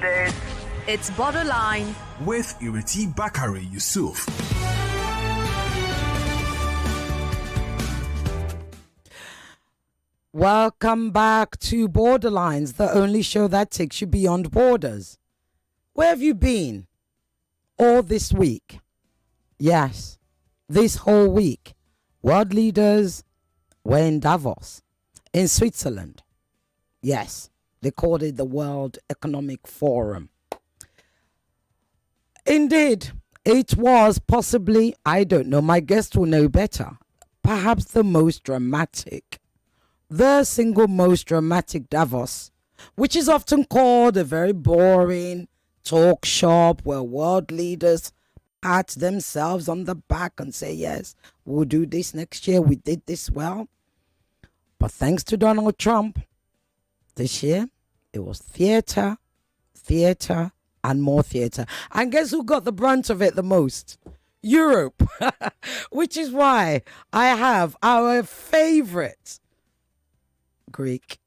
nowadays. It's Borderline with Ireti Bakare-Yusuf. Welcome back to Borderlines, the only show that takes you beyond borders. Where have you been all this week? Yes, this whole week. World leaders were in Davos, in Switzerland. Yes, they called it the World Economic Forum. Indeed, it was possibly, I don't know, my guest will know better, perhaps the most dramatic, the single most dramatic Davos, which is often called a very boring talk shop where world leaders pat themselves on the back and say, yes, we'll do this next year. We did this well. But thanks to Donald Trump, this year, it was theater, and more theater. And guess who got the brunt of it the most? Europe. Which is why I have our favorite Greek.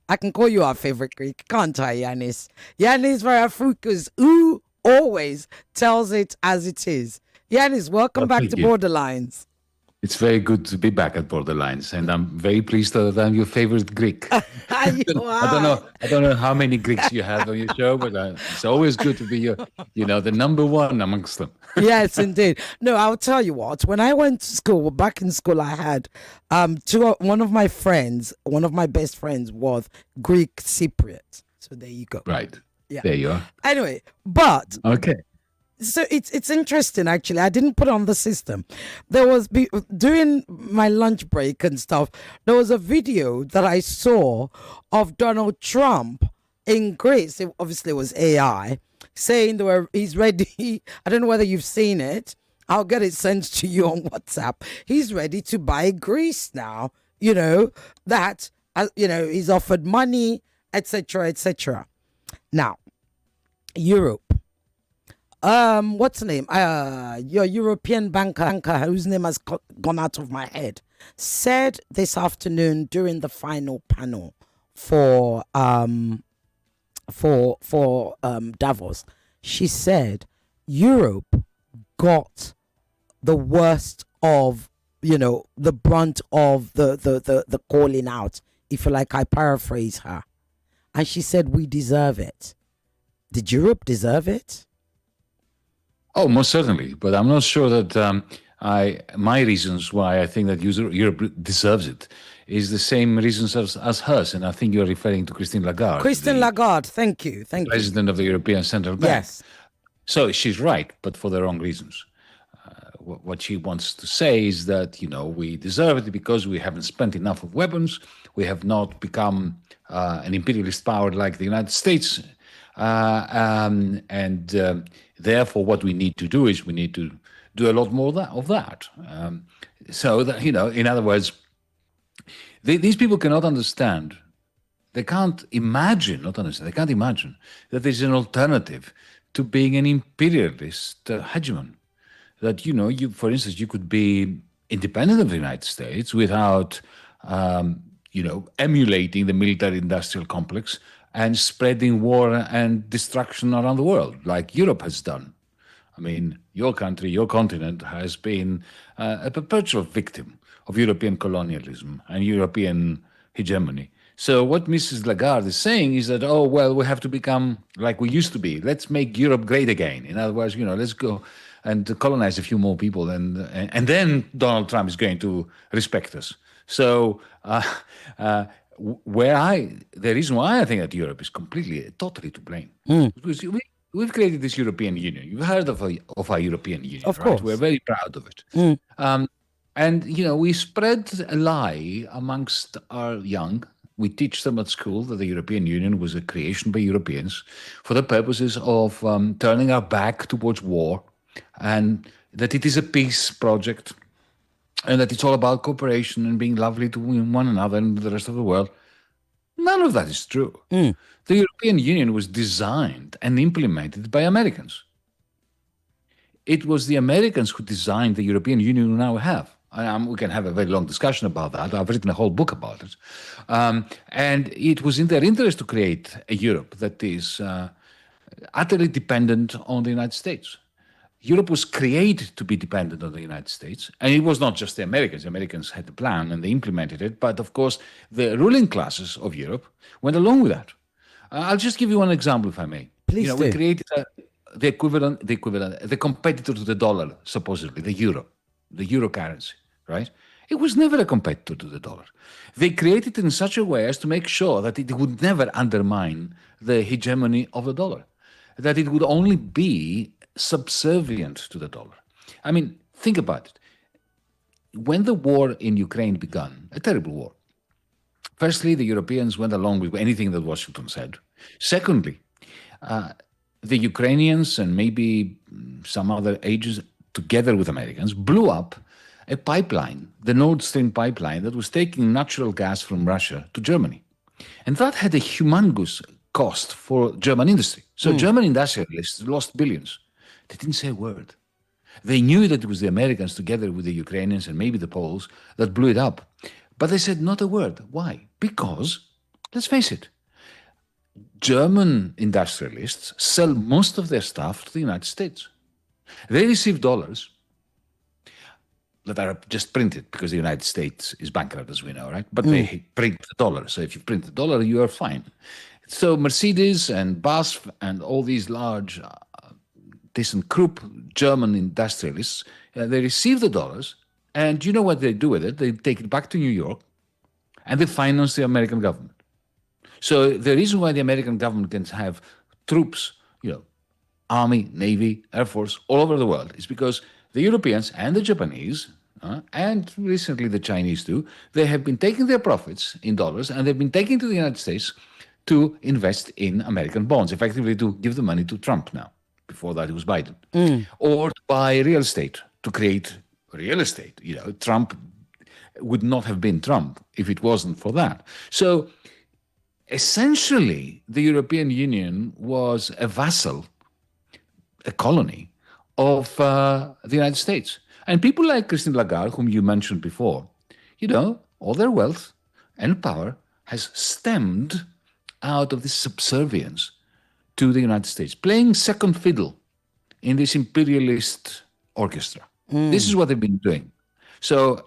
I can call you our favorite Greek, can't I, Yanis? Yanis Varoufakis, who always tells it as it is. Yanis, welcome back to Borderlines. It's very good to be back at Borderlines, and I'm very pleased that I'm your favorite Greek. I don't know how many Greeks you have on your show, but it's always good to be the number one amongst them. Yes, indeed. No, I'll tell you what. When I went to school, back in school, I had one of my best friends was Greek Cypriot. So there you go. Right. Yeah. There you are. Anyway, but okay. So it's interesting, actually. I didn't put it on the system. There was, during my lunch break and stuff, there was a video that I saw of Donald Trump in Greece. It obviously was AI, saying he's ready. I don't know whether you've seen it. I'll get it sent to you on WhatsApp. He's ready to buy Greece now. He's offered money, etc., etc. Now, Europe. What's the name? Your European banker, whose name has gone out of my head, said this afternoon during the final panel for Davos. She said Europe got the worst of, the brunt of the calling out, if you like. I paraphrase her, and she said we deserve it. Did Europe deserve it? Oh, most certainly. But I'm not sure that my reasons why I think that Europe deserves it is the same reasons as hers. And I think you're referring to Christine Lagarde. Lagarde, thank you. President of the European Central Bank. Yes. So she's right, but for the wrong reasons. What she wants to say is that, we deserve it because we haven't spent enough of weapons. We have not become an imperialist power like the United States. Therefore, what we need to do is we need to do a lot more of that. So that, in other words, these people cannot understand. They can't imagine that there's an alternative to being an imperialist hegemon. That, for instance, you could be independent of the United States without, emulating the military-industrial complex and spreading war and destruction around the world, like Europe has done. I mean, your country, your continent has been a perpetual victim of European colonialism and European hegemony. So what Mrs. Lagarde is saying is that, we have to become like we used to be. Let's make Europe great again. In other words, let's go and colonize a few more people, and then Donald Trump is going to respect us. So the reason why I think that Europe is totally to blame, because we've created this European Union. You've heard of our European Union, of right? course. We're very proud of it. And we spread a lie amongst our young. We teach them at school that the European Union was a creation by Europeans for the purposes of turning our back towards war, and that it is a peace project, and that it's all about cooperation and being lovely to one another and the rest of the world. None of that is true. The European Union was designed and implemented by Americans. It was the Americans who designed the European Union we now have. We can have a very long discussion about that. I've written a whole book about it. And it was in their interest to create a Europe that is utterly dependent on the United States. Europe was created to be dependent on the United States. And it was not just the Americans. The Americans had the plan and they implemented it. But of course, the ruling classes of Europe went along with that. I'll just give you one example, if I may. Please do. We created the competitor to the dollar, supposedly, the euro currency, right? It was never a competitor to the dollar. They created it in such a way as to make sure that it would never undermine the hegemony of the dollar, that it would only be subservient to the dollar. I mean, think about it. When the war in Ukraine began, a terrible war, firstly, the Europeans went along with anything that Washington said. Secondly, the Ukrainians and maybe some other agents, together with Americans, blew up a pipeline, the Nord Stream pipeline, that was taking natural gas from Russia to Germany. And that had a humongous cost for German industry. So German industrialists lost billions. They didn't say a word. They knew that it was the Americans, together with the Ukrainians and maybe the Poles, that blew it up. But they said not a word. Why? Because, let's face it, German industrialists sell most of their stuff to the United States. They receive dollars that are just printed because the United States is bankrupt, as we know, right? But they print the dollar. So if you print the dollar, you are fine. So Mercedes and BASF and all these large ThyssenKrupp German industrialists, they receive the dollars, and you know what they do with it? They take it back to New York, and they finance the American government. So the reason why the American government can have troops, Army, Navy, Air Force, all over the world is because the Europeans and the Japanese, and recently the Chinese too, they have been taking their profits in dollars and they've been taking to the United States to invest in American bonds, effectively to give the money to Trump now. Before that, it was Biden. Or to buy real estate, to create real estate. Trump would not have been Trump if it wasn't for that. So essentially, the European Union was a vassal, a colony of the United States. And people like Christine Lagarde, whom you mentioned before, all their wealth and power has stemmed out of this subservience to the United States, playing second fiddle in this imperialist orchestra. This is what they've been doing. So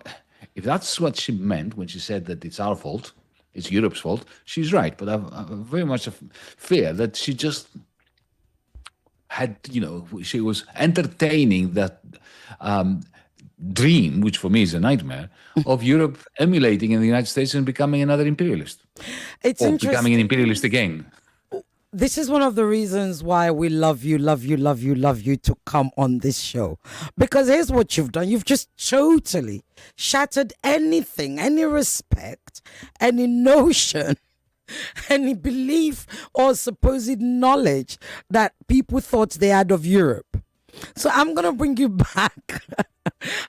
if that's what she meant when she said that it's our fault, it's Europe's fault, she's right. But I very much fear that she just had, she was entertaining that dream, which for me is a nightmare, of Europe emulating in the United States and becoming another imperialist. It's or interesting. Becoming an imperialist again. This is one of the reasons why we love you to come on this show. Because here's what you've done. You've just totally shattered anything, any respect, any notion, any belief or supposed knowledge that people thought they had of Europe. So I'm going to bring you back.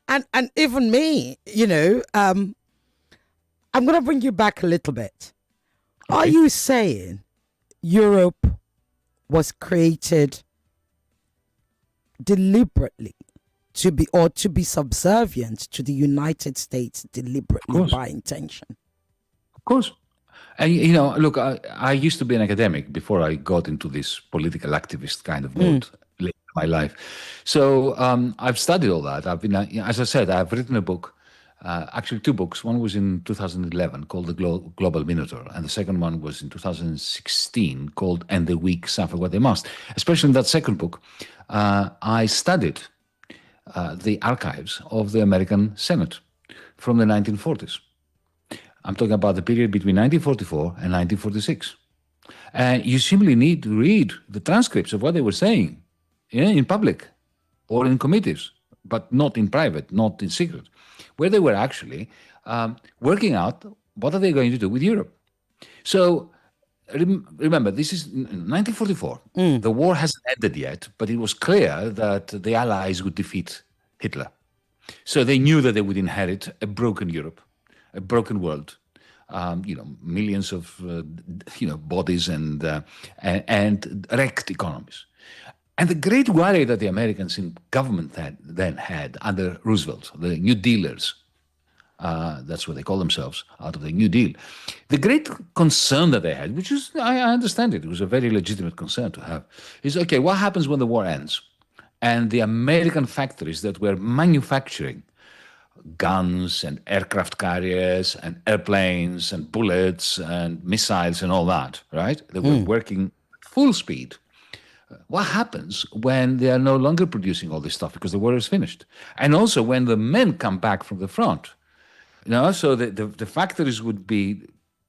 and even me, I'm going to bring you back a little bit. Okay. Are you saying Europe was created deliberately to be subservient to the United States deliberately by intention? Of course. And, look, I used to be an academic before I got into this political activist kind of mode late in my life. So I've studied all that. I've been, as I said, I've written a book, actually two books. One was in 2011 called The Global Minotaur, and the second one was in 2016 called And the Weak Suffer What They Must. Especially in that second book, I studied the archives of the American Senate from the 1940s. I'm talking about the period between 1944 and 1946. And you simply need to read the transcripts of what they were saying in public or in committees, but not in private, not in secret, where they were actually working out what are they going to do with Europe. So remember, this is 1944. The war hasn't ended yet, but it was clear that the Allies would defeat Hitler. So they knew that they would inherit a broken Europe, a broken world, millions of bodies and wrecked economies. And the great worry that the Americans in government then had under Roosevelt, the New Dealers, That's what they call themselves, out of the New Deal. The great concern that they had, which is, I understand it was a very legitimate concern to have, is, okay, what happens when the war ends? And the American factories that were manufacturing guns and aircraft carriers and airplanes and bullets and missiles and all that, right? They were working at full speed. What happens when they are no longer producing all this stuff because the war is finished? And also when the men come back from the front, so the factories would be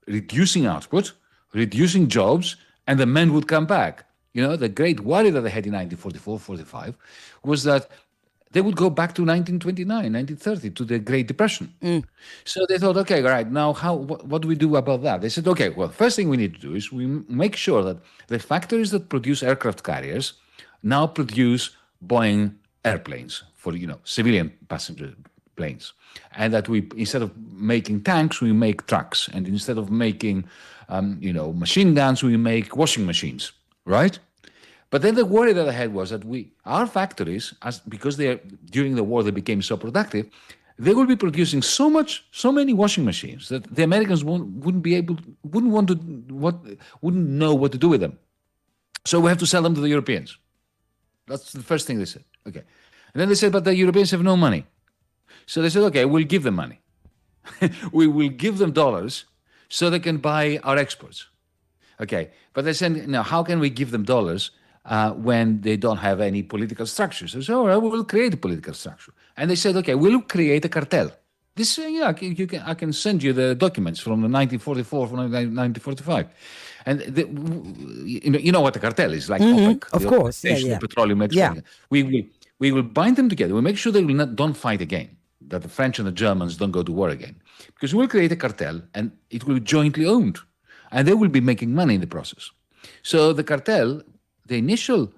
reducing output, reducing jobs, and the men would come back. The great worry that they had in 1944-45 was that they would go back to 1929, 1930, to the Great Depression. So they thought, okay, right, now what do we do about that? They said, okay, well, first thing we need to do is we make sure that the factories that produce aircraft carriers now produce Boeing airplanes for, civilian passenger planes. And that we, instead of making tanks, we make trucks. And instead of making, machine guns, we make washing machines, right? But then the worry that I had was that our factories, because during the war they became so productive, they will be producing so many washing machines that the Americans wouldn't know what to do with them. So we have to sell them to the Europeans. That's the first thing they said. Okay. And then they said, but the Europeans have no money. So they said, okay, we'll give them money. We will give them dollars so they can buy our exports. Okay. But they said, now, how can we give them dollars when they don't have any political structure? So, all right, we'll create a political structure. And they said, okay, we'll create a cartel. This, I can send you the documents from the 1944, from 1945. And you know what a cartel is, like OPEC. Of course, yeah. Petroleum export. Yeah. We will bind them together. We'll make sure they don't fight again, that the French and the Germans don't go to war again. Because we'll create a cartel and it will be jointly owned. And they will be making money in the process. So the cartel, the initial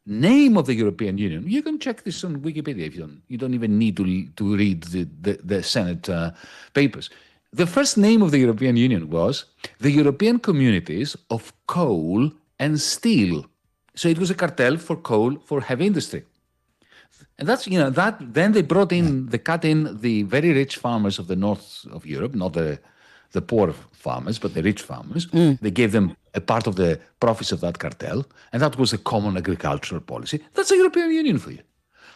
name of the European Union, you can check this on Wikipedia if you don't even need to read the Senate papers. The first name of the European Union was the European Communities of Coal and Steel. So it was a cartel for coal, for heavy industry. And that's, then they cut in the very rich farmers of the north of Europe, not the poor farmers, but the rich farmers. They gave them a part of the profits of that cartel, and that was a common agricultural policy. That's the European Union for you.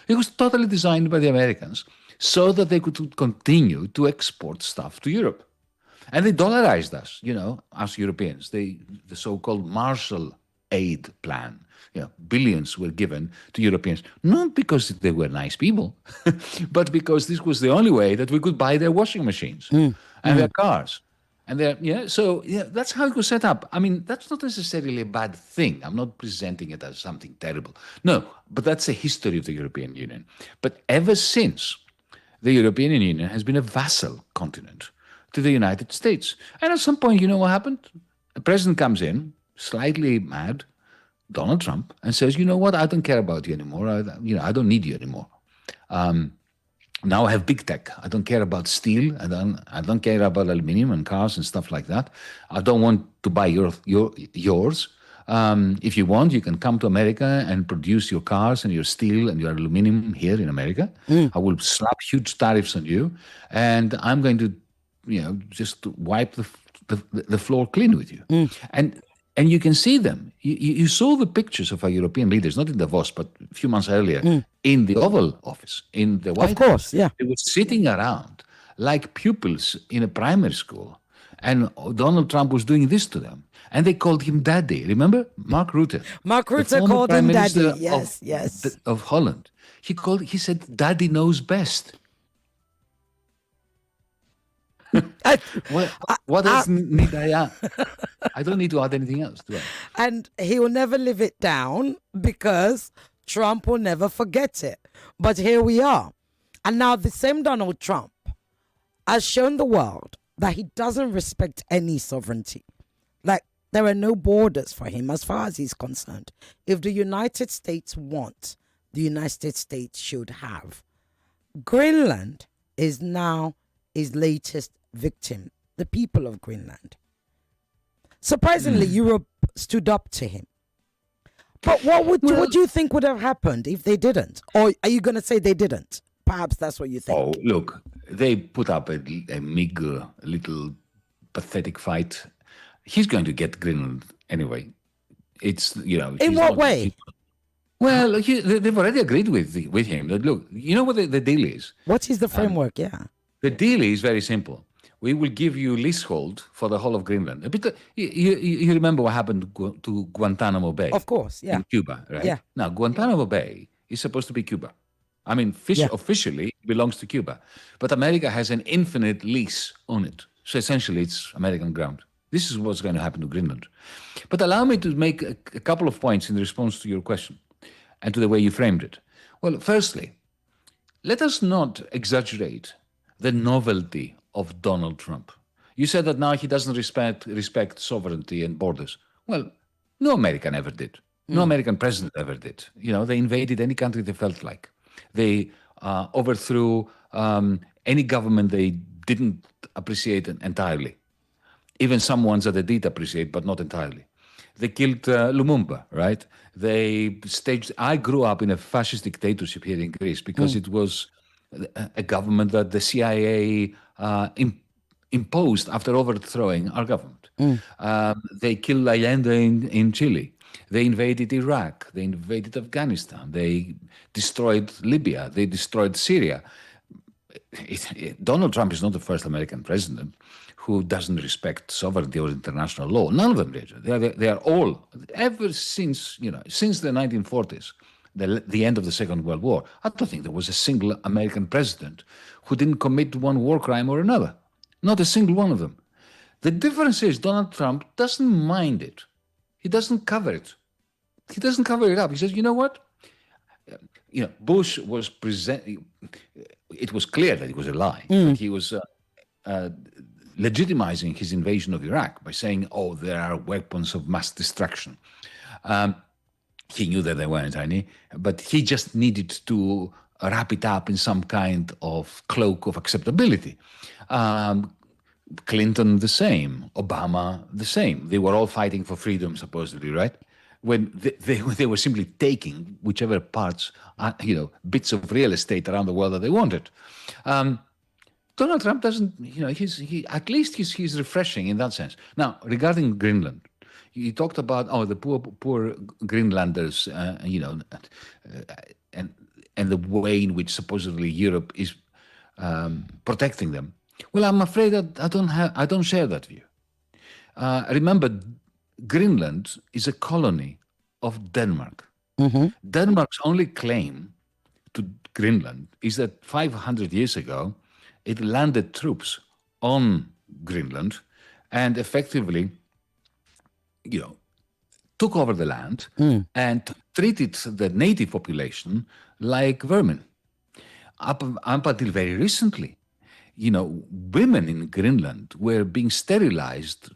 It was totally designed by the Americans so that they could continue to export stuff to Europe. And they dollarized us, us Europeans. The so-called Marshall Aid Plan. Billions were given to Europeans, not because they were nice people, but because this was the only way that we could buy their washing machines and their cars. And that's how it was set up. I mean, that's not necessarily a bad thing. I'm not presenting it as something terrible. No, but that's the history of the European Union. But ever since, the European Union has been a vassal continent to the United States. And at some point, you know what happened? A president comes in, slightly mad, Donald Trump, and says, you know what, I don't care about you anymore. I don't need you anymore. Now I have big tech. I don't care about steel. I don't care about aluminum and cars and stuff like that. I don't want to buy yours. If you want, you can come to America and produce your cars and your steel and your aluminum here in America. I will slap huge tariffs on you, and I'm going to, just wipe the floor clean with you. And you can see them. You saw the pictures of our European leaders, not in Davos, but a few months earlier, in the Oval Office, in the White House. Of course, yeah. They were sitting around like pupils in a primary school. And Donald Trump was doing this to them. And they called him Daddy. Remember? Mark Rutte. Mark Rutte called him Daddy. Yes. Of Holland. He said, Daddy knows best. What else need I add? I don't need to add anything else, do I? And he will never live it down because Trump will never forget it. But here we are. And now the same Donald Trump has shown the world that he doesn't respect any sovereignty. Like, there are no borders for him as far as he's concerned. If the United States want, the United States should have. Greenland is now his latest victim, the people of Greenland. Surprisingly, Europe stood up to him. But what do you think would have happened if they didn't? Or are you going to say they didn't? Perhaps that's what you think. Oh, look, They put up a meager, little pathetic fight. He's going to get Greenland anyway. It's, In he's what not- way? Well, they've already agreed with him that, look, you know what the deal is? What is the framework? Yeah. The deal is very simple. We will give you leasehold for the whole of Greenland. A bit. You remember what happened to Guantanamo Bay? Of course, yeah. In Cuba, right? Yeah. Now, Guantanamo Bay is supposed to be Cuba. I mean, Yeah. officially it belongs to Cuba, but America has an infinite lease on it. So essentially, it's American ground. This is what's going to happen to Greenland. But allow me to make a couple of points in response to your question and to the way you framed it. Well, firstly, let us not exaggerate the novelty of Donald Trump. You said that now he doesn't respect sovereignty and borders. Well, no American ever did. No American president ever did. They invaded any country they felt like. They overthrew any government they didn't appreciate entirely. Even some ones that they did appreciate, but not entirely. They killed Lumumba, right? I grew up in a fascist dictatorship here in Greece because it was a government that the CIA imposed after overthrowing our government. They killed Allende in Chile. They invaded Iraq. They invaded Afghanistan. They destroyed Libya. They destroyed Syria. Donald Trump is not the first American president who doesn't respect sovereignty or international law. None of them did. They are all, ever since the 1940s, the end of the Second World War, I don't think there was a single American president who didn't commit one war crime or another. Not a single one of them. The difference is Donald Trump doesn't mind it. He doesn't cover it. He doesn't cover it up. He says, you know what? Bush was it was clear that it was a lie. But he was legitimizing his invasion of Iraq by saying, there are weapons of mass destruction. He knew that they weren't any, but he just needed to wrap it up in some kind of cloak of acceptability. Clinton, the same. Obama, the same. They were all fighting for freedom, supposedly, right? When they were simply taking whichever parts, bits of real estate around the world that they wanted. Donald Trump doesn't, at least he's refreshing in that sense. Now, regarding Greenland, you talked about the poor Greenlanders, and the way in which supposedly Europe is protecting them. Well, I'm afraid that I don't share that view. Remember, Greenland is a colony of Denmark. Denmark's only claim to Greenland is that 500 years ago, it landed troops on Greenland and effectively, took over the land and treated the native population like vermin. Up until very recently, women in Greenland were being sterilized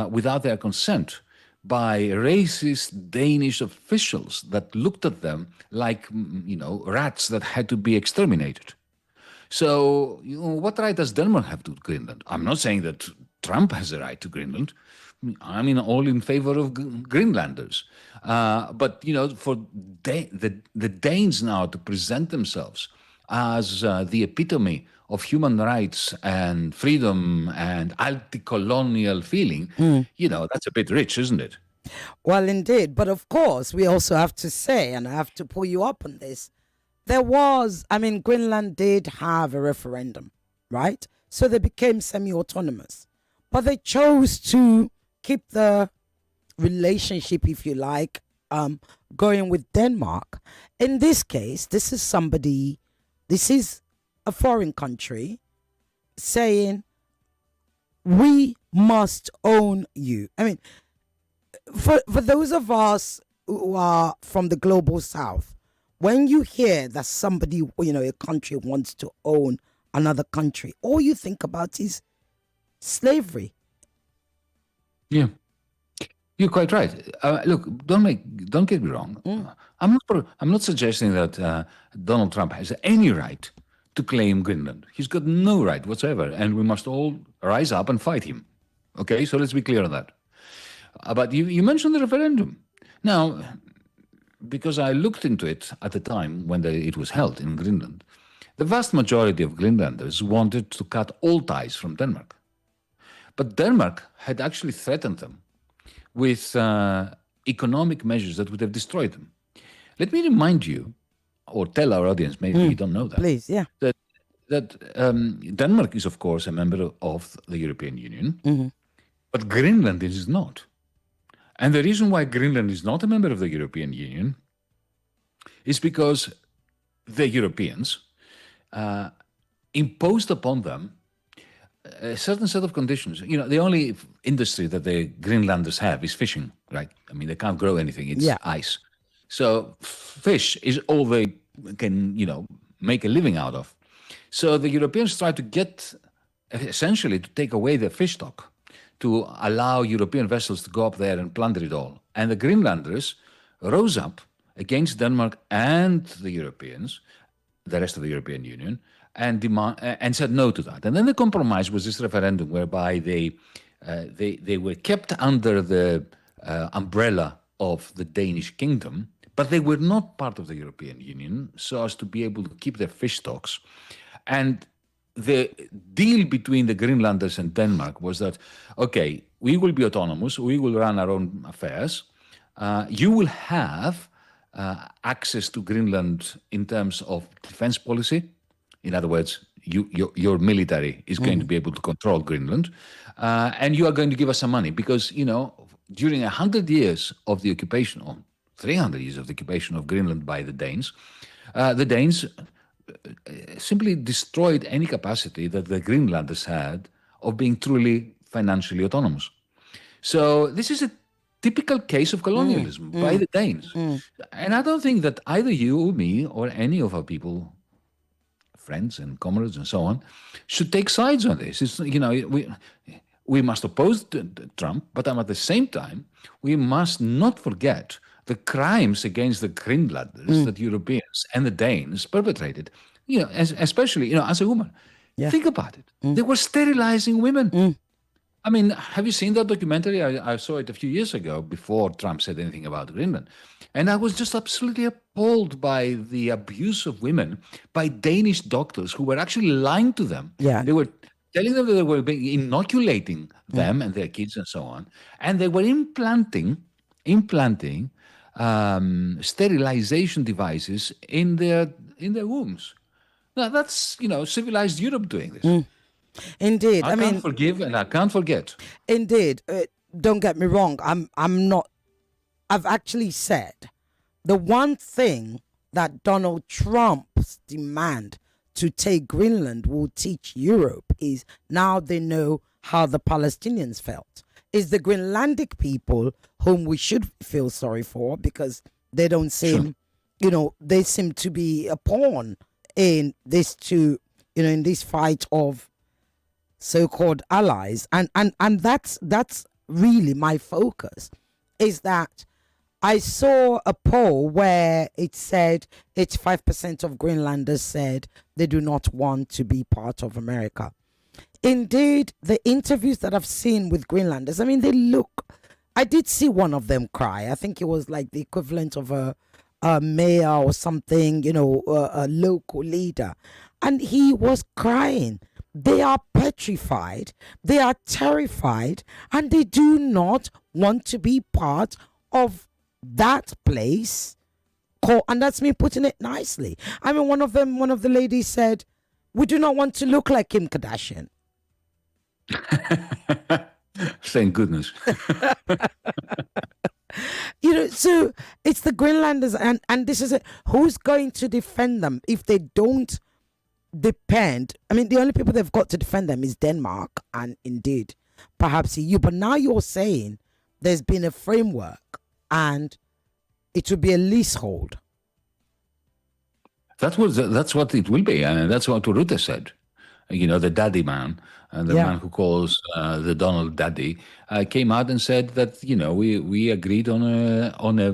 without their consent by racist Danish officials that looked at them like, rats that had to be exterminated. So, what right does Denmark have to Greenland? I'm not saying that Trump has a right to Greenland. I'm all in favor of Greenlanders. But, for the Danes now to present themselves as the epitome of human rights and freedom and anti-colonial feeling, that's a bit rich, isn't it? Well, indeed. But of course, we also have to say, and I have to pull you up on this, Greenland did have a referendum, right? So they became semi-autonomous. But they chose to keep the relationship, if you like, going with Denmark. In this case, this is a foreign country saying, we must own you. For those of us who are from the global south, when you hear that somebody, a country wants to own another country, all you think about is slavery. Yeah, you're quite right. Look, don't get me wrong. I'm not suggesting that Donald Trump has any right to claim Greenland. He's got no right whatsoever, and we must all rise up and fight him. Okay, so let's be clear on that. But you mentioned the referendum. Now, because I looked into it at the time when it was held in Greenland, The vast majority of Greenlanders wanted to cut all ties from Denmark. But Denmark had actually threatened them with economic measures that would have destroyed them. Let me remind you, or tell our audience, maybe you don't know that. Please, yeah. That Denmark is, of course, a member of the European Union, but Greenland is not. And the reason why Greenland is not a member of the European Union is because the Europeans imposed upon them a certain set of conditions. You know, the only industry that the Greenlanders have is fishing, right? I mean, they can't grow anything. It's ice. So fish is all they can, make a living out of. So the Europeans tried to essentially to take away their fish stock, to allow European vessels to go up there and plunder it all. And the Greenlanders rose up against Denmark and the Europeans, the rest of the European Union, and said no to that. And then the compromise was this referendum whereby they were kept under the umbrella of the Danish kingdom, but they were not part of the European Union, so as to be able to keep their fish stocks. And the deal between the Greenlanders and Denmark was that, okay, we will be autonomous, we will run our own affairs, you will have access to Greenland in terms of defense policy. In other words, your military is going to be able to control Greenland, and you are going to give us some money because, during 100 years of the occupation, or 300 years of the occupation of Greenland by the Danes simply destroyed any capacity that the Greenlanders had of being truly financially autonomous. So this is a typical case of colonialism by the Danes. And I don't think that either you or me or any of our people, friends and comrades and so on, should take sides on this. It's, we must oppose Trump, but at the same time, we must not forget the crimes against the Greenlanders that Europeans and the Danes perpetrated. Especially, as a woman. Yeah. Think about it. They were sterilizing women. I mean, have you seen that documentary? I saw it a few years ago before Trump said anything about Greenland. And I was just absolutely appalled by the abuse of women by Danish doctors who were actually lying to them. Yeah. They were telling them that they were inoculating them and their kids and so on. And they were implanting sterilization devices in their wombs. Now, that's, civilized Europe doing this. Indeed. I can't forgive and I can't forget. Indeed. Don't get me wrong. I've actually said the one thing that Donald Trump's demand to take Greenland will teach Europe is now they know how the Palestinians felt. Is the Greenlandic people whom we should feel sorry for because they don't seem, they seem to be a pawn in this in this fight of so-called allies, and that's really my focus. Is that I saw a poll where it said 85% of Greenlanders said they do not want to be part of America. Indeed, the interviews that I've seen with Greenlanders, I did see one of them cry. I think it was like the equivalent of a mayor or something, a local leader. And he was crying. They are petrified. They are terrified. And they do not want to be part of that place. And that's me putting it nicely. One of the ladies said, we do not want to look like Kim Kardashian. Thank goodness. So it's the Greenlanders, and this is it. Who's going to defend them if they don't depend? The only people they've got to defend them is Denmark and indeed perhaps EU. But now you're saying there's been a framework and it will be a leasehold. That's what it will be, and that's what Rutte said. The daddy man, the man who calls the Donald daddy, came out and said that we agreed on a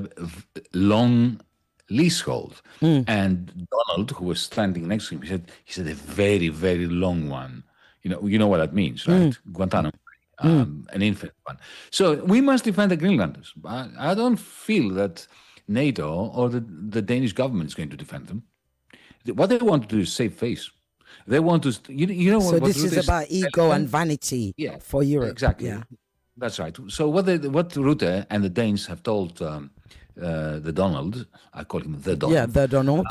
long leasehold, and Donald, who was standing next to him, he said a very, very long one. You know what that means, right? Guantanamo, an infinite one. So we must defend the Greenlanders. I don't feel that NATO or the Danish government is going to defend them. What they want to do is save face. They want to, you know So what this Rutte is about ego and vanity yeah, for Europe. exactly. Yeah. That's right. So what Rutte and the Danes have told the Donald, I call him the Donald. Yeah, the Donald.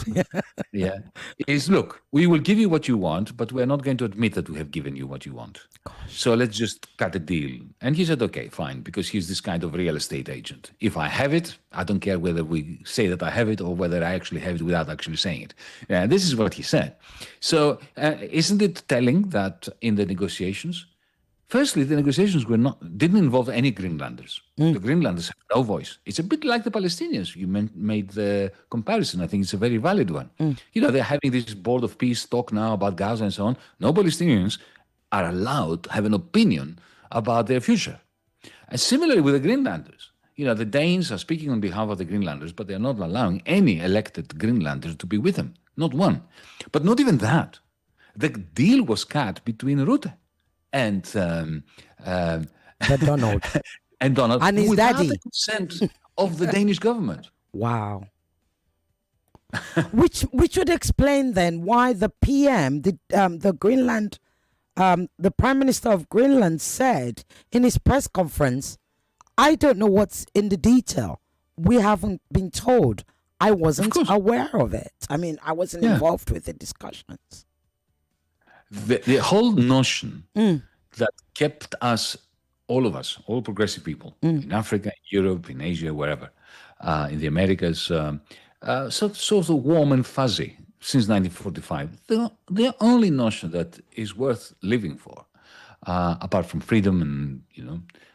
Yeah, is look, we will give you what you want, but we're not going to admit that we have given you what you want. So let's just cut a deal. And he said, okay, fine, because he's this kind of real estate agent. If I have it, I don't care whether we say that I have it or whether I actually have it without actually saying it. Yeah, this is what he said. So isn't it telling that in the negotiations, firstly, the negotiations didn't involve any Greenlanders. The Greenlanders have no voice. It's a bit like the Palestinians. You made the comparison. I think it's a very valid one. They're having this board of peace talk now about Gaza and so on. No Palestinians are allowed to have an opinion about their future. And similarly with the Greenlanders. The Danes are speaking on behalf of the Greenlanders, but they're not allowing any elected Greenlanders to be with them. Not one. But not even that. The deal was cut between Rutte and The Donald. and Donald, And his without daddy. the consent of the Danish government. Wow. which would explain then why the PM, the Greenland, the Prime Minister of Greenland said in his press conference, I don't know what's in the detail. We haven't been told. I wasn't aware of it. I mean, I wasn't involved with the discussions. The whole notion that kept us, all progressive people, in Africa, Europe, in Asia, wherever, in the Americas, sort of warm and fuzzy since 1945. The only notion that is worth living for, apart from freedom and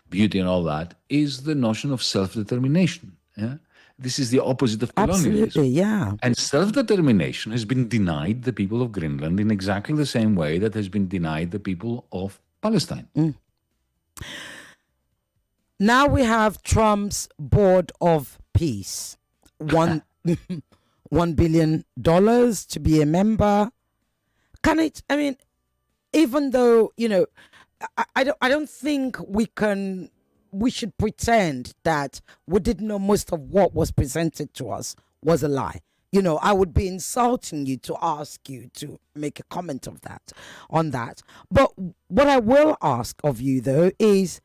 beauty and all that, is the notion of self-determination. Yeah? This is the opposite of colonialism. Absolutely, yeah. And self-determination has been denied the people of Greenland in exactly the same way that has been denied the people of Palestine. Now we have Trump's Board of Peace. $1 billion to be a member. Can it, I mean, even though, I don't think we should pretend that we didn't know most of what was presented to us was a lie. I would be insulting you to ask you to make a comment on that. But what I will ask of you though is,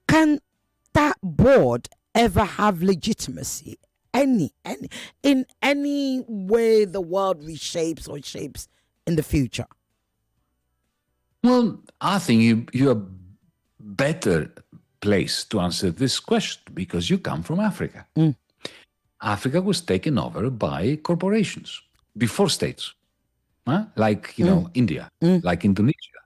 can that board ever have legitimacy? In any way the world reshapes or shapes in the future? Well, I think you're better placed to answer this question because you come from Africa. Africa was taken over by corporations before states, like India, like Indonesia.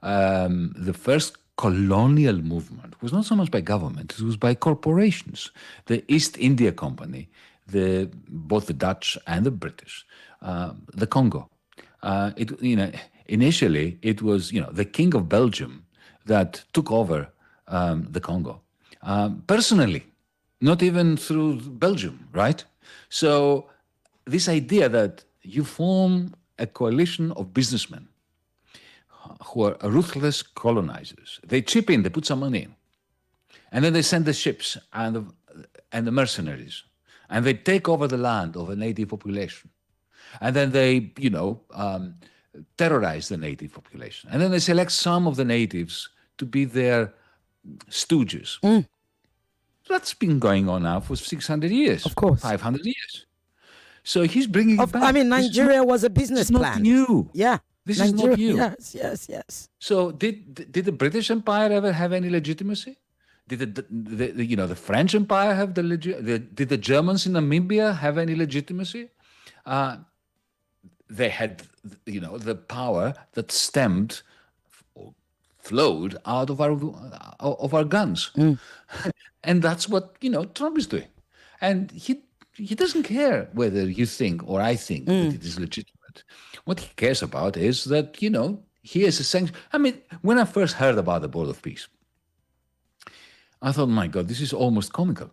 The first colonial movement was not so much by government; it was by corporations. The East India Company, both the Dutch and the British, the Congo. Initially it was the King of Belgium that took over the Congo personally. Not even through Belgium, right? So this idea that you form a coalition of businessmen who are ruthless colonizers, they chip in, they put some money in, and then they send the ships and the mercenaries, and they take over the land of a native population, and then they, terrorize the native population, and then they select some of the natives to be their stooges. That's been going on now for 600 years. Of course. 500 years. So he's bringing it back. I mean, Nigeria was a business plan. It's not new. Yeah. This is not new. Yes. So did the British Empire ever have any legitimacy? Did the French Empire have did the Germans in Namibia have any legitimacy? They had, the power that stemmed or flowed out of our guns. And that's what, Trump is doing. And he doesn't care whether you think or I think that it is legitimate. What he cares about is that, he is a sanction. I mean, when I first heard about the Board of Peace, I thought, my God, this is almost comical.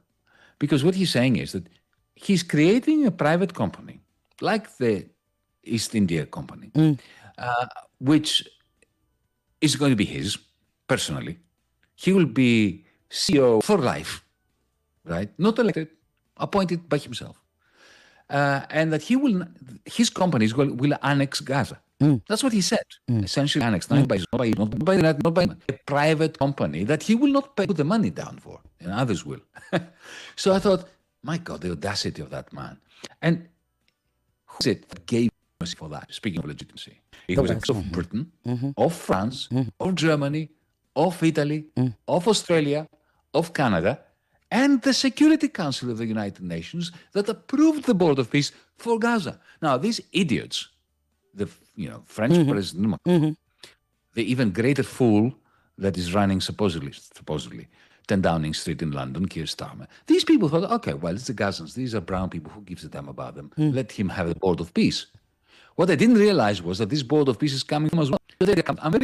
Because what he's saying is that he's creating a private company, like the East India Company, which is going to be his, personally. He will be CEO for life, right? Not elected, appointed by himself. and that his companies will annex Gaza. That's what he said. Essentially annexed, not by a private company that he will not put the money down for, and others will. So I thought, my God, the audacity of that man. And who is it that gave mercy for that? Speaking of legitimacy, it was of Britain, of France, of Germany, of Italy, of Australia, of Canada, and the Security Council of the United Nations that approved the Board of Peace for Gaza. Now, these idiots, the French President, the even greater fool that is running supposedly 10 Downing Street in London, Keir Starmer. These people thought, okay, well, it's the Gazans. These are brown people. Who gives a damn about them? Let him have the Board of Peace. What I didn't realize was that this Board of Peace is coming as well. They come out.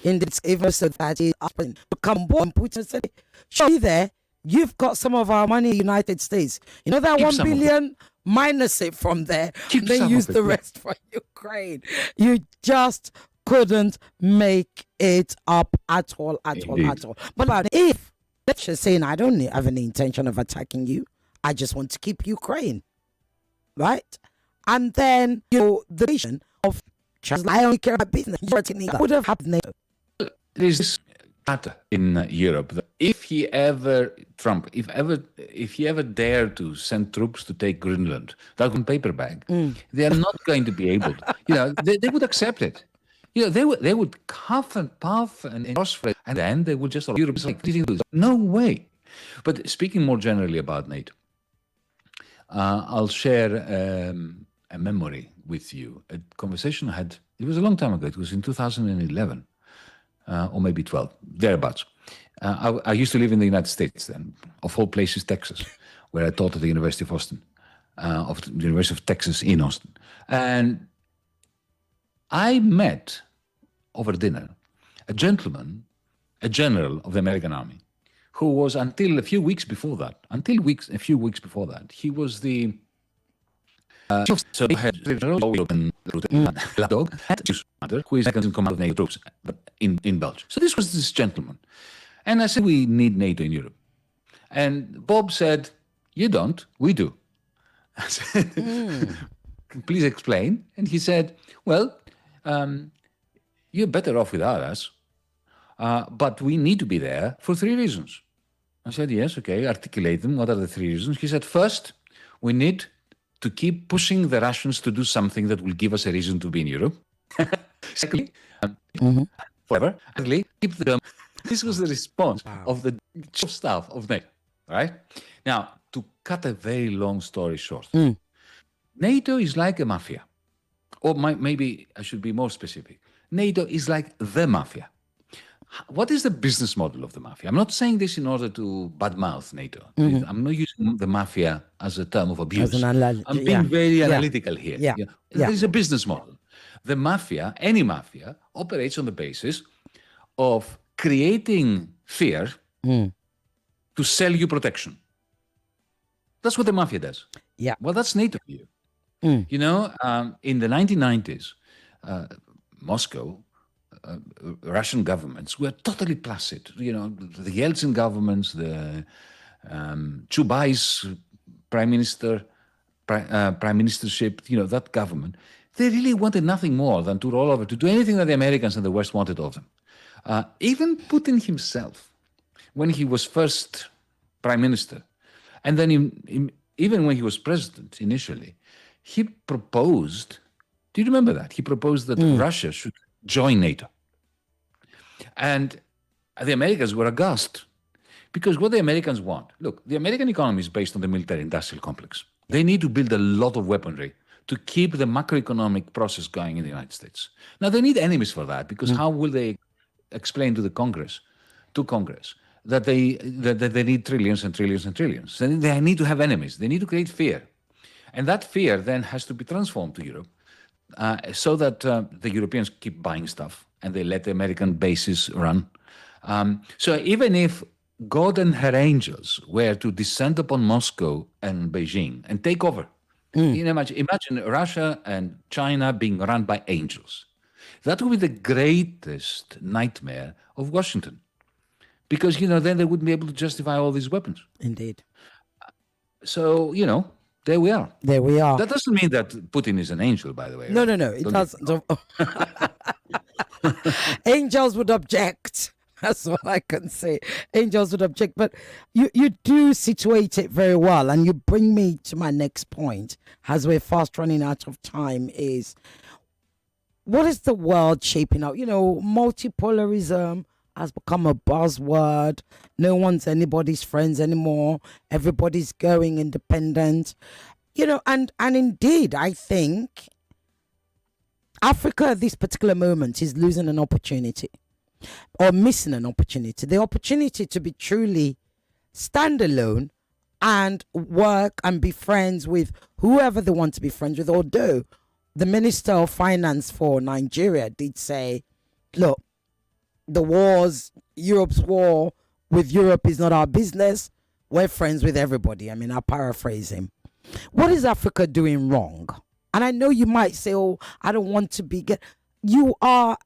Indeed, even so that is up and come on, Putin said, show you there, you've got some of our money in the United States. You know that 1 billion, minus it from there, then use the rest for Ukraine. You just couldn't make it up at all. But if, let's just say, I don't have any intention of attacking you, I just want to keep Ukraine, right? And then, the vision of just I only care about business, would have happened. There's this matter in Europe that if he ever dared to send troops to take Greenland, that one paper bag, they are not going to be able to. They would accept it. They would cuff and puff and crossfade, and then they would just Europe is like no way. But speaking more generally about NATO, I'll share a memory with you. A conversation I had. It was a long time ago. It was in 2011. Or maybe 12, thereabouts. I used to live in the United States then, of all places, Texas, where I taught at the University of Austin, of the University of Texas in Austin. And I met, over dinner, a general of the American Army, who was until a few weeks before that, he was the so he had dog who is second in command of NATO troops in Belgium. So this was this gentleman. And I said, we need NATO in Europe. And Bob said, you don't, we do. I said, please explain. And he said, well, you're better off without us, but we need to be there for 3 reasons. I said, yes, okay, articulate them. What are the 3 reasons? He said, first, we need to keep pushing the Russians to do something that will give us a reason to be in Europe. Secondly, forever. Thirdly, keep the. This was the response of the chief of staff of NATO. Right now, to cut a very long story short, NATO is like a mafia, or maybe I should be more specific. NATO is like the mafia. What is the business model of the mafia? I'm not saying this in order to badmouth NATO. I'm not using the mafia as a term of abuse. I'm being very analytical here. There is a business model. The mafia, any mafia, operates on the basis of creating fear to sell you protection. That's what the mafia does. Yeah. Well, that's NATO for you. In the 1990s, Moscow, Russian governments were totally placid. The Yeltsin governments, the Chubai's prime ministership, that government, they really wanted nothing more than to roll over, to do anything that the Americans and the West wanted of them. Even Putin himself, when he was first prime minister, and then even when he was president initially, he proposed, do you remember that? He proposed that Russia should join NATO. And the Americans were aghast because what the Americans want, look, the American economy is based on the military-industrial complex. They need to build a lot of weaponry to keep the macroeconomic process going in the United States. Now, they need enemies for that because how will they explain to Congress, that they need trillions and trillions and trillions? Then they need to have enemies. They need to create fear. And that fear then has to be transformed to Europe so that the Europeans keep buying stuff and they let the American bases run. So even if God and her angels were to descend upon Moscow and Beijing and take over, imagine Russia and China being run by angels. That would be the greatest nightmare of Washington. Because, then they wouldn't be able to justify all these weapons. Indeed. So, There we are. There we are. That doesn't mean that Putin is an angel, by the way. No, right? no, no. It Don't doesn't. Angels would object. That's what I can say. Angels would object. But you do situate it very well. And you bring me to my next point, as we're fast running out of time, is what is the world shaping out? You know, multipolarism has become a buzzword. No one's anybody's friends anymore. Everybody's going independent. You know, and indeed, I think Africa at this particular moment is losing an opportunity or missing an opportunity. The opportunity to be truly standalone and work and be friends with whoever they want to be friends with. Although the Minister of Finance for Nigeria did say, look, the wars, Europe's war with Europe is not our business. We're friends with everybody. I mean, I'll paraphrase him. What is Africa doing wrong? And I know you might say, oh, I don't want to be... You are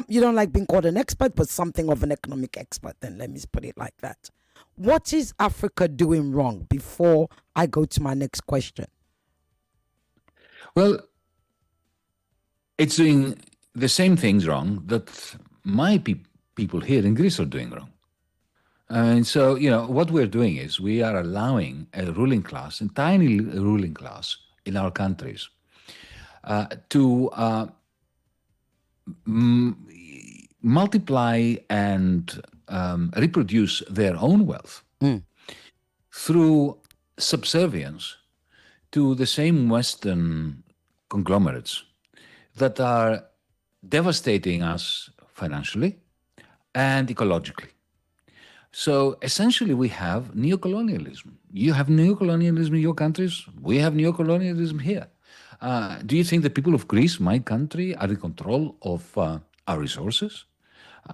you don't like being called an expert, but something of an economic expert. Then let me put it like that. What is Africa doing wrong before I go to my next question? Well, it's doing the same things wrong that my people here in Greece are doing wrong. And so, you know, what we're doing is we are allowing a ruling class, a tiny ruling class in our countries, to multiply and reproduce their own wealth through subservience to the same Western conglomerates that are devastating us financially and ecologically. So essentially we have neocolonialism. You have neocolonialism in your countries. We have neocolonialism here. Do you think the people of Greece, my country, are in control of our resources?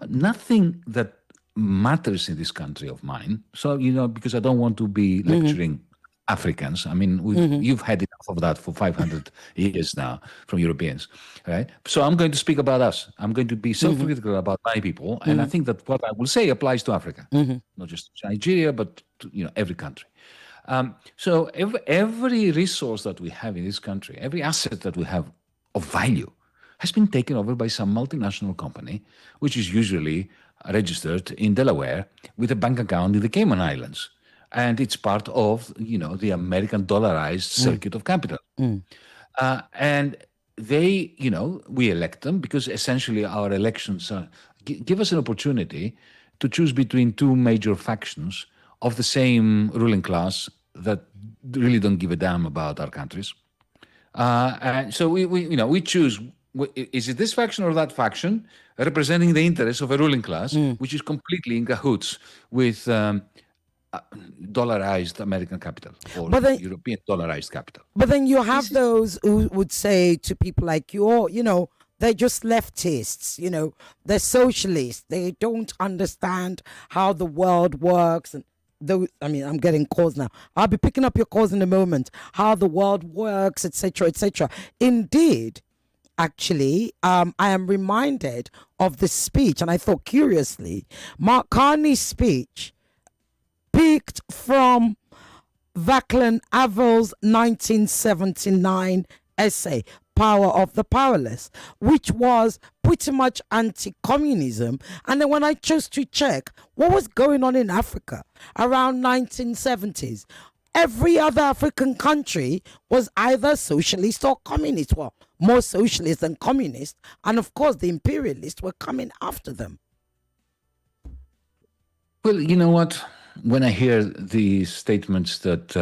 Nothing that matters in this country of mine. So, you know, because I don't want to be lecturing Africans. I mean, you've had enough of that for 500 years now from Europeans, right? So I'm going to speak about us. I'm going to be self-critical about my people, and I think that what I will say applies to Africa, not just Nigeria, but to, you know, every country. So every resource that we have in this country, every asset that we have of value, has been taken over by some multinational company, which is usually registered in Delaware with a bank account in the Cayman Islands. And it's part of, you know, the American dollarized circuit of capital. And they, you know, we elect them because essentially our elections give us an opportunity to choose between two major factions of the same ruling class that really don't give a damn about our countries. And so we choose, is it this faction or that faction, representing the interests of a ruling class, which is completely in cahoots with dollarized American capital or European dollarized capital. But then you have those who would say to people like you, oh, you know, they're just leftists, you know, they're socialists. They don't understand how the world works. And those, I mean, I'm getting calls now. I'll be picking up your calls in a moment. How the world works, etc., etc. Indeed, actually, I am reminded of the speech, and I thought curiously, Mark Carney's speech picked from Václav Havel's 1979 essay, Power of the Powerless, which was pretty much anti-communism. And then when I chose to check what was going on in Africa around 1970s, every other African country was either socialist or communist. Well, more socialist than communist. And of course, the imperialists were coming after them. Well, you know what? When I hear the statements that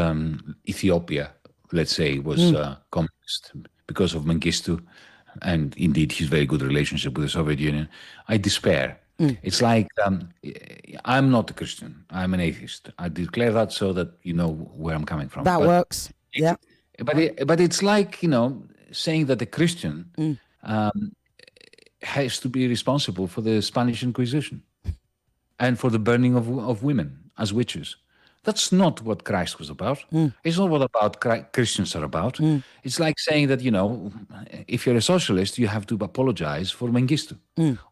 Ethiopia, let's say, was communist because of Mengistu, and indeed his very good relationship with the Soviet Union, I despair. It's like, I'm not a Christian. I'm an atheist. I declare that so that you know where I'm coming from. That works. Yeah. But it's like, you know, saying that a Christian has to be responsible for the Spanish Inquisition and for the burning of women as witches. That's not what Christ was about. It's not what Christians are about. It's like saying that, you know, if you're a socialist, you have to apologize for Mengistu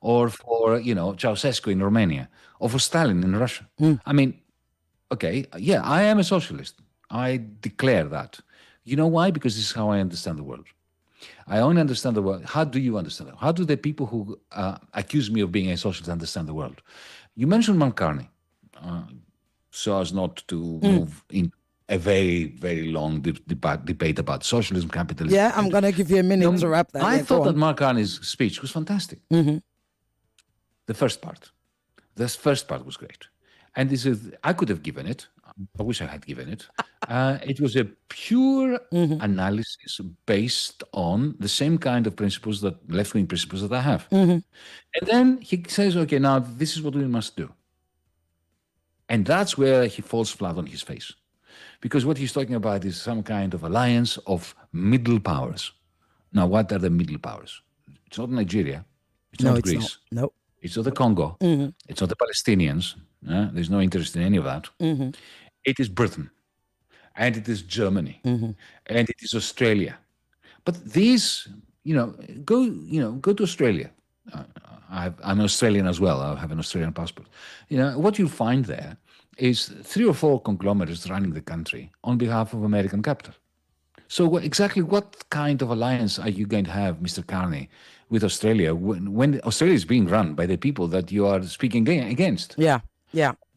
or for, you know, Ceausescu in Romania or for Stalin in Russia. I mean, okay, yeah, I am a socialist. I declare that. You know why? Because this is how I understand the world. I only understand the world. How do you understand it? How do the people who accuse me of being a socialist understand the world? You mentioned McCartney, so as not to move in a very, very long debate about socialism, capitalism. Yeah, I'm going to give you a minute to wrap that. I Yeah, thought go that on. McCartney's speech was fantastic. The first part. This first part was great. And this is, I could have given it. I wish I had given it. It was a pure analysis based on the same kind of principles, that left-wing principles that I have. And then he says, okay, now this is what we must do. And that's where he falls flat on his face. Because what he's talking about is some kind of alliance of middle powers. Now, what are the middle powers? It's not Nigeria. It's not Greece. Not. Nope. It's not the Congo. It's not the Palestinians. There's no interest in any of that. It is Britain, and it is Germany, and it is Australia. But these, go to Australia. I'm an Australian as well. I have an Australian passport. What you find there is 3 or 4 conglomerates running the country on behalf of American capital. So exactly what kind of alliance are you going to have, Mr. Carney, with Australia when Australia is being run by the people that you are speaking against? Yeah,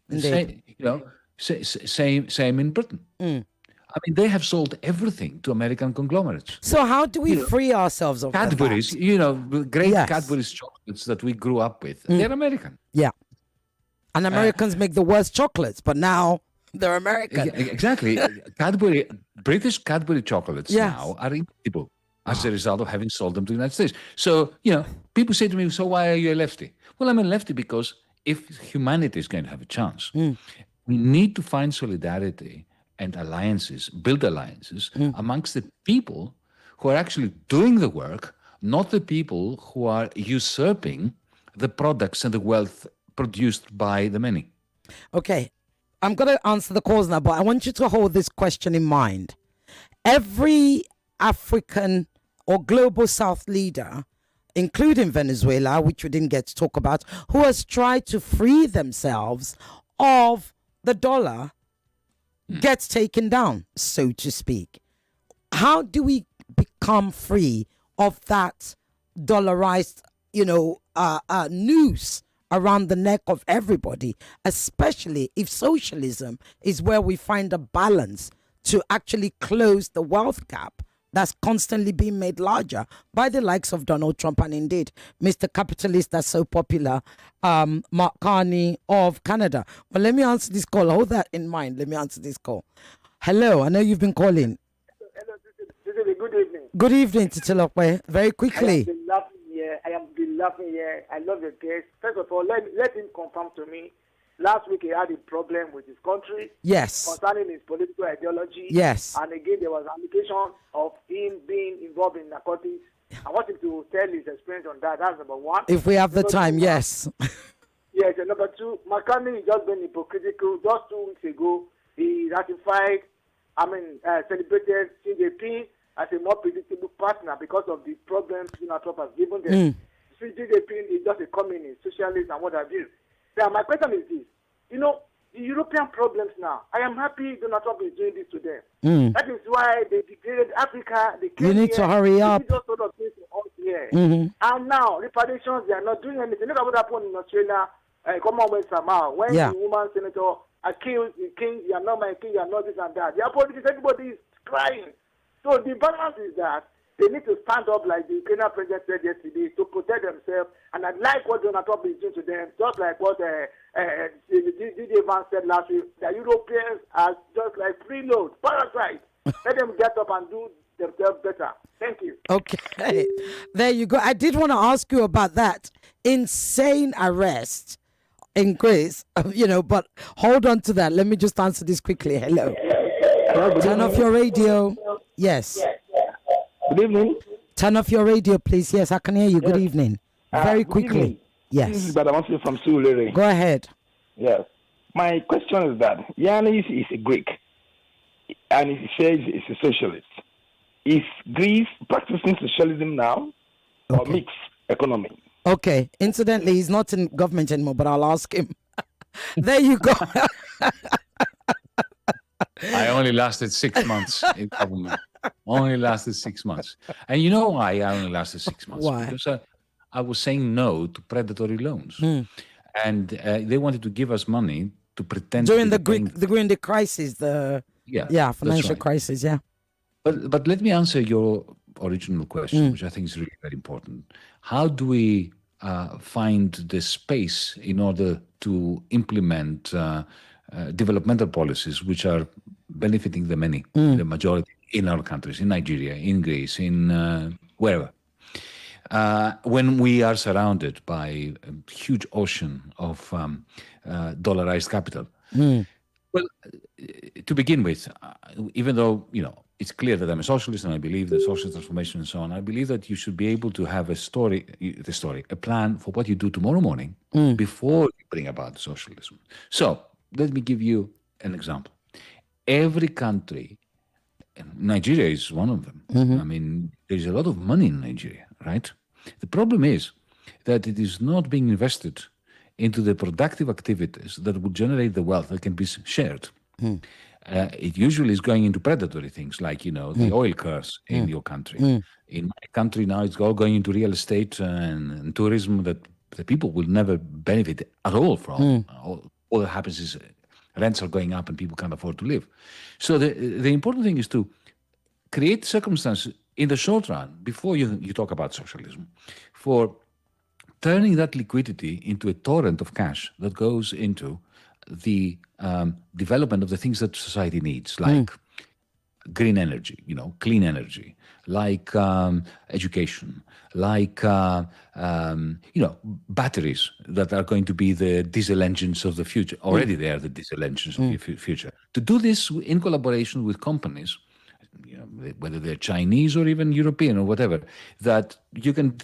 indeed. Same in Britain. I mean, they have sold everything to American conglomerates. So how do we free ourselves of Cadbury's, the great Cadbury's chocolates that we grew up with, they're American. Yeah. And Americans make the worst chocolates, but now they're American. Exactly. British Cadbury chocolates now are incredible as a result of having sold them to the United States. So, people say to me, so why are you a lefty? Well, I'm a lefty because if humanity is going to have a chance, we need to find solidarity and alliances, build alliances amongst the people who are actually doing the work, not the people who are usurping the products and the wealth produced by the many. Okay, I'm going to answer the calls now, but I want you to hold this question in mind. Every African or global South leader, including Venezuela, which we didn't get to talk about, who has tried to free themselves of the dollar, gets taken down, so to speak. How do we become free of that dollarized, noose around the neck of everybody, especially if socialism is where we find a balance to actually close the wealth gap that's constantly being made larger by the likes of Donald Trump and indeed Mr. Capitalist that's so popular, Mark Carney of Canada. But let me answer this call. Hold that in mind. Let me answer this call. Hello, I know you've been calling. Hello, good evening. Good evening, Titilope. Very quickly. I am laughing here. I love your guest. First of all, let him confirm to me. Last week he had a problem with his country. Yes. Concerning his political ideology. Yes. And again, there was allegation of him being involved in narcotics. I want him to tell his experience on that. That's number one. If we have the time, yes. Yes, and number two, McCartney has just been hypocritical. Just 2 weeks ago, he ratified, celebrated CJP as a more predictable partner because of the problems Donald Trump has given them. CJP is just a communist, socialist, and what have you. Now, my question is this. The European problems now, I am happy Donald Trump is doing this to them. That is why they degraded Africa. You need to hurry up. They just sort of things to us here. And now, reparations, they are not doing anything. Look at what happened in Australia, Commonwealth somehow, when the woman senator accused the king, you are not my king, you are not this and that. The politics, everybody is crying. So the balance is that they need to stand up like the Ukrainian president said yesterday to protect themselves. And I like what Donald Trump is doing to them, just like what DJ Vance said last week. The Europeans are just like freeload, parasites. Let them get up and do themselves better. Thank you. Okay, there you go. I did want to ask you about that insane arrest in Greece, but hold on to that. Let me just answer this quickly. Hello. Turn off your radio. Yes. Good evening. Turn off your radio, please. Yes, I can hear you. Good evening. Very quickly. Evening. Yes. This is Badamasi from Surulere. Go ahead. Yes. My question is that Yanis is a Greek and he says he's a socialist. Is Greece practicing socialism now or mixed economy? Okay. Incidentally, he's not in government anymore, but I'll ask him. There you go. I only lasted 6 months in government. Only lasted 6 months. And you know why I only lasted 6 months? Why? Because I was saying no to predatory loans. And they wanted to give us money to pretend During to during the crisis, financial crisis, yeah. But let me answer your original question, which I think is really very important. How do we find the space in order to implement developmental policies which are benefiting the many, the majority in our countries, in Nigeria, in Greece, in wherever? When we are surrounded by a huge ocean of dollarized capital. Well, to begin with, even though, it's clear that I'm a socialist and I believe the social transformation and so on, I believe that you should be able to have a plan for what you do tomorrow morning before you bring about socialism. So let me give you an example. Every country, Nigeria is one of them. I mean, there's a lot of money in Nigeria, right? The problem is that it is not being invested into the productive activities that would generate the wealth that can be shared. It usually is going into predatory things like, the oil curse in your country. In my country now, it's all going into real estate and tourism that the people will never benefit at all from. All that happens is rents are going up and people can't afford to live. So the important thing is to create circumstances in the short run, before you talk about socialism, for turning that liquidity into a torrent of cash that goes into the development of the things that society needs, like green energy, clean energy, like education, like batteries that are going to be the diesel engines of the future. Already they are the diesel engines of the future. To do this in collaboration with companies, whether they're Chinese or even European or whatever, that you can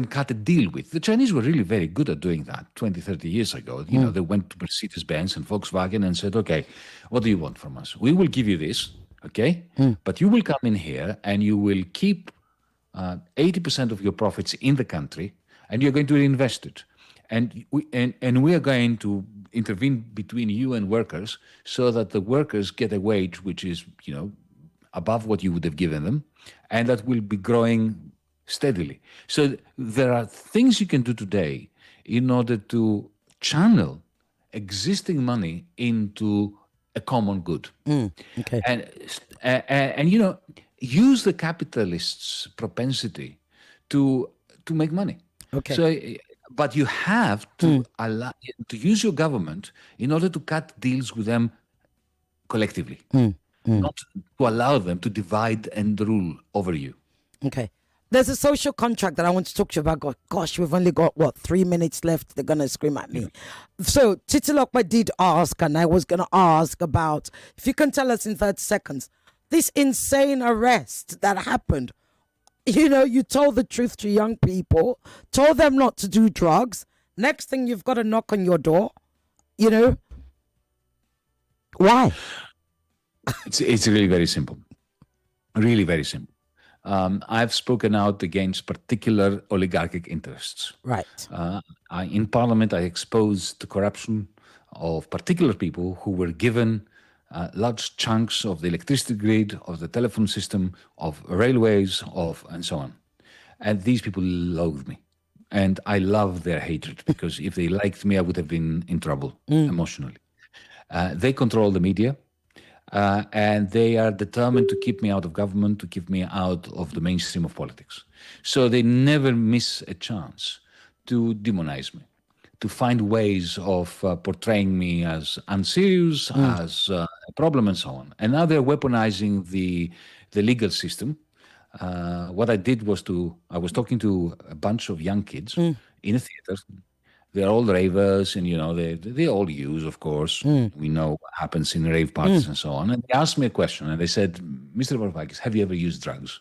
cut a deal with. The Chinese were really very good at doing that 20, 30 years ago. They went to Mercedes-Benz and Volkswagen and said, okay, what do you want from us? We will give you this, okay? But you will come in here and you will keep 80% of your profits in the country and you're going to reinvest it. And we are going to intervene between you and workers so that the workers get a wage which is, above what you would have given them, and that will be growing steadily. So there are things you can do today in order to channel existing money into a common good. Okay. And use the capitalists' propensity to make money. Okay. So, but you have to allow to use your government in order to cut deals with them collectively, not to allow them to divide and rule over you. Okay. There's a social contract that I want to talk to you about. Gosh, we've only got, 3 minutes left. They're going to scream at me. So Titilokpa did ask, and I was going to ask about, if you can tell us in 30 seconds, this insane arrest that happened. You told the truth to young people, told them not to do drugs. Next thing, you've got a knock on your door. Why? It's really very simple. Really very simple. I've spoken out against particular oligarchic interests. Right. In Parliament, I exposed the corruption of particular people who were given large chunks of the electricity grid, of the telephone system, of railways, and so on. And these people loathe me. And I love their hatred, because if they liked me, I would have been in trouble emotionally. They control the media. And they are determined to keep me out of government, to keep me out of the mainstream of politics. So they never miss a chance to demonize me, to find ways of portraying me as unserious, as a problem, and so on. And now they're weaponizing the legal system. What I did was I was talking to a bunch of young kids in a theater. They're all ravers, and they all use, of course. We know what happens in rave parties and so on. And they asked me a question, and they said, "Mr. Varoufakis, have you ever used drugs?"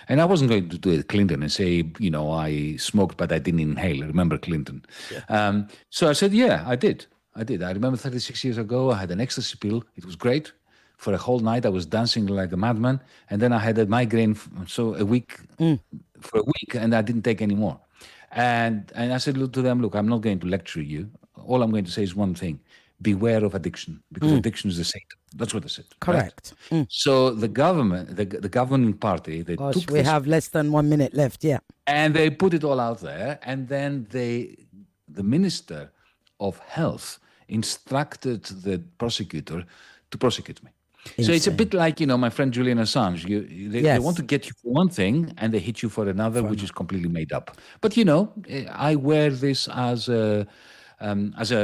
And I wasn't going to do it Clinton and say, I smoked, but I didn't inhale. Remember Clinton? Yeah. So I said, yeah, I did. I remember 36 years ago, I had an ecstasy pill. It was great. For a whole night, I was dancing like a madman. And then I had a migraine for a week, and I didn't take any more. And I said to them, look, I'm not going to lecture you. All I'm going to say is one thing. beware of addiction, because addiction is the Satan. That's what they said. Correct. Right? So the government, the governing party, they Gosh, took we this have less than 1 minute left. Yeah. and they put it all out there, and then the Minister of Health instructed the prosecutor to prosecute me. Insane. So it's a bit like, my friend Julian Assange. They want to get you for one thing and they hit you for another, which is completely made up. But, I wear this as a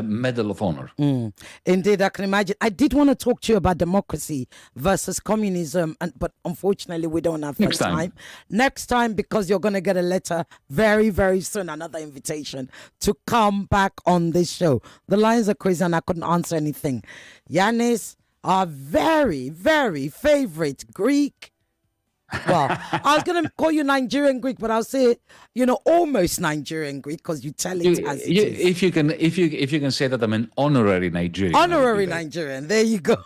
medal of honor. Indeed, I can imagine. I did want to talk to you about democracy versus communism, but unfortunately, we don't have that time. Next time, because you're going to get a letter very, very soon, another invitation to come back on this show. The lines are crazy and I couldn't answer anything. Yanis, our very, very favorite Greek. Well, I was going to call you Nigerian Greek, but I'll say, almost Nigerian Greek because you tell it as it is. If you can say that I'm an honorary Nigerian. Honorary Nigerian. There you go.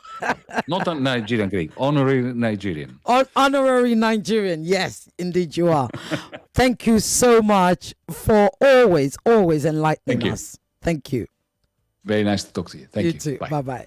Not a Nigerian Greek. Honorary Nigerian. Honorary Nigerian. Yes, indeed you are. Thank you so much for always enlightening us. Thank you. Very nice to talk to you. Thank you. You too. Bye-bye.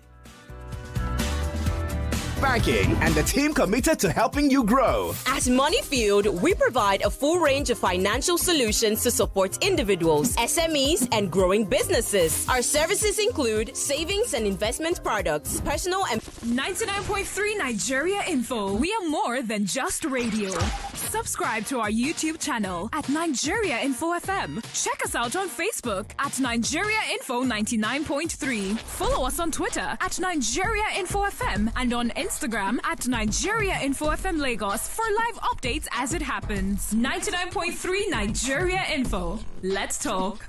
Banking and the team committed to helping you grow. At Moneyfield, we provide a full range of financial solutions to support individuals, SMEs, and growing businesses. Our services include savings and investment products, personal and 99.3 Nigeria Info. We are more than just radio. Subscribe to our YouTube channel at Nigeria Info FM. Check us out on Facebook at Nigeria Info 99.3. Follow us on Twitter at Nigeria Info FM and on Instagram at Nigeria Info FM Lagos for live updates as it happens. 99.3 Nigeria Info. Let's talk.